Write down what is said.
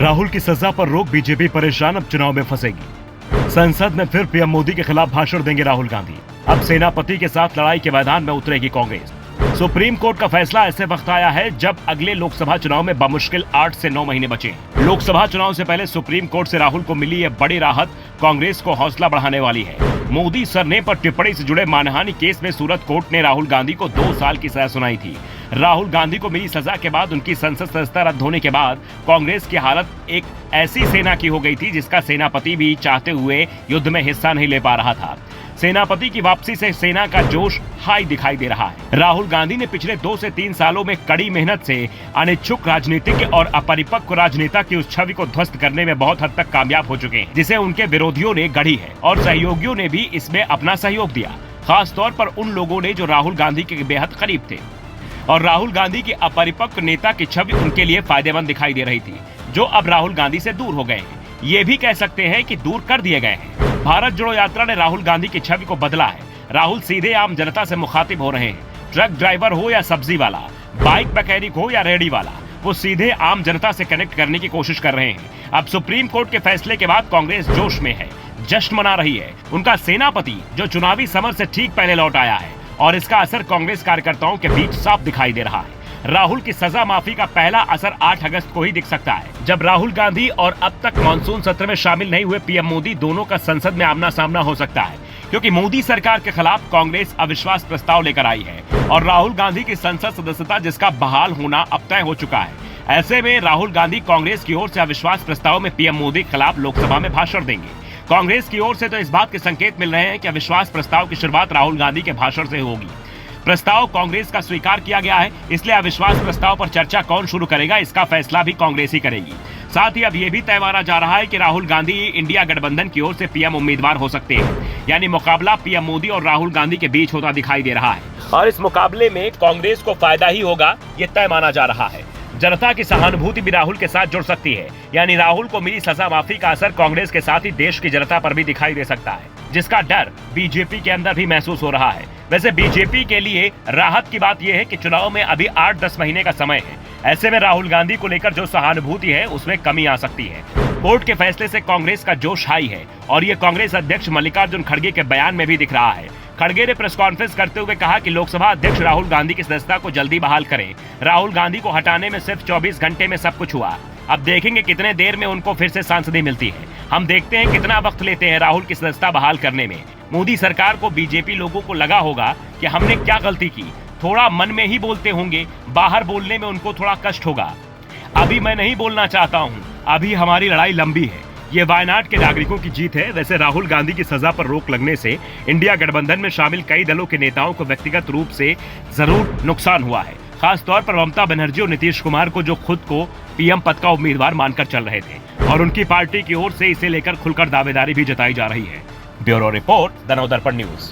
राहुल की सजा पर रोक, बीजेपी परेशान, अब चुनाव में फंसेगी। संसद में फिर पीएम मोदी के खिलाफ भाषण देंगे राहुल गांधी। अब सेनापति के साथ लड़ाई के मैदान में उतरेगी कांग्रेस। सुप्रीम कोर्ट का फैसला ऐसे वक्त आया है जब अगले लोकसभा चुनाव में बमुश्किल 8 से 9 महीने बचे हैं। लोकसभा चुनाव से पहले सुप्रीम कोर्ट से राहुल को मिली यह बड़ी राहत कांग्रेस को हौसला बढ़ाने वाली है। मोदी सरने पर टिप्पणी से जुड़े मानहानि केस में सूरत कोर्ट ने राहुल गांधी को 2 साल की सजा सुनाई थी। राहुल गांधी को मिली सजा के बाद उनकी संसद सदस्यता रद्द होने के बाद कांग्रेस की हालत एक ऐसी सेना की हो गई थी जिसका सेनापति भी चाहते हुए युद्ध में हिस्सा नहीं ले पा रहा था। सेनापति की वापसी से सेना का जोश हाई दिखाई दे रहा है। राहुल गांधी ने पिछले 2 से 3 सालों में कड़ी मेहनत से अनिच्छुक राजनीतिज्ञ और अपरिपक्व राजनेता की उस छवि को ध्वस्त करने में बहुत हद तक कामयाब हो चुके हैं, जिसे उनके विरोधियों ने गढ़ी है और सहयोगियों ने भी इसमें अपना सहयोग दिया, खास तौर पर उन लोगों ने जो राहुल गांधी के बेहद करीब थे। और राहुल गांधी की अपरिपक्व नेता की छवि उनके लिए फायदेमंद दिखाई दे रही थी, जो अब राहुल गांधी से दूर हो गए हैं। ये भी कह सकते हैं कि दूर कर दिए गए हैं। भारत जोड़ो यात्रा ने राहुल गांधी की छवि को बदला है। राहुल सीधे आम जनता से मुखातिब हो रहे हैं। ट्रक ड्राइवर हो या सब्जी वाला, बाइक मैकेनिक हो या रेहड़ी वाला, वो सीधे आम जनता से कनेक्ट करने की कोशिश कर रहे हैं। अब सुप्रीम कोर्ट के फैसले के बाद कांग्रेस जोश में है, जश्न मना रही है। उनका सेनापति जो चुनावी समर से ठीक पहले लौट आया है और इसका असर कांग्रेस कार्यकर्ताओं के बीच साफ दिखाई दे रहा है। राहुल की सजा माफी का पहला असर 8 अगस्त को ही दिख सकता है, जब राहुल गांधी और अब तक मानसून सत्र में शामिल नहीं हुए पीएम मोदी दोनों का संसद में आमना सामना हो सकता है, क्योंकि मोदी सरकार के खिलाफ कांग्रेस अविश्वास प्रस्ताव लेकर आई है और राहुल गांधी की संसद सदस्यता जिसका बहाल होना अब तय हो चुका है। ऐसे में राहुल गांधी कांग्रेस की ओर से अविश्वास प्रस्ताव में पीएम मोदी के खिलाफ लोकसभा में भाषण देंगे। कांग्रेस की ओर से तो इस बात के संकेत मिल रहे हैं कि अविश्वास प्रस्ताव की शुरुआत राहुल गांधी के भाषण से होगी। प्रस्ताव कांग्रेस का स्वीकार किया गया है, इसलिए अविश्वास प्रस्ताव पर चर्चा कौन शुरू करेगा इसका फैसला भी कांग्रेस ही करेगी। साथ ही अब यह भी तय माना जा रहा है कि राहुल गांधी इंडिया गठबंधन की ओर से पीएम उम्मीदवार हो सकते हैं, यानी मुकाबला पीएम मोदी और राहुल गांधी के बीच होता दिखाई दे रहा है और इस मुकाबले में कांग्रेस को फायदा ही होगा, ये तय माना जा रहा है। जनता की सहानुभूति भी राहुल के साथ जुड़ सकती है, यानी राहुल को मिली सजा माफी का असर कांग्रेस के साथ ही देश की जनता पर भी दिखाई दे सकता है, जिसका डर बीजेपी के अंदर भी महसूस हो रहा है। वैसे बीजेपी के लिए राहत की बात यह है कि चुनाव में अभी 8-10 महीने का समय है। ऐसे में राहुल गांधी को लेकर जो सहानुभूति है उसमें कमी आ सकती है। कोर्ट के फैसले से कांग्रेस का जोश हाई है और ये कांग्रेस अध्यक्ष मल्लिकार्जुन खड़गे के बयान में भी दिख रहा है। खड़गे ने प्रेस कॉन्फ्रेंस करते हुए कहा कि लोकसभा अध्यक्ष राहुल गांधी की सदस्यता को जल्दी बहाल करें। राहुल गांधी को हटाने में सिर्फ 24 घंटे में सब कुछ हुआ। अब देखेंगे कितने देर में उनको फिर से सांसदी मिलती है। हम देखते हैं कितना वक्त लेते हैं राहुल की सदस्यता बहाल करने में। मोदी सरकार को बीजेपी लोगों को लगा होगा कि हमने क्या गलती की, थोड़ा मन में ही बोलते होंगे, बाहर बोलने में उनको थोड़ा कष्ट होगा। अभी मैं नहीं बोलना चाहता हूँ, अभी हमारी लड़ाई लंबी है। ये वायनाड के नागरिकों की जीत है। वैसे राहुल गांधी की सजा पर रोक लगने से इंडिया गठबंधन में शामिल कई दलों के नेताओं को व्यक्तिगत रूप से जरूर नुकसान हुआ है, खास तौर पर ममता बनर्जी और नीतीश कुमार को, जो खुद को पीएम पद का उम्मीदवार मानकर चल रहे थे और उनकी पार्टी की ओर से इसे लेकर खुलकर दावेदारी भी जताई जा रही है। Bureau report, the Navdarpan news.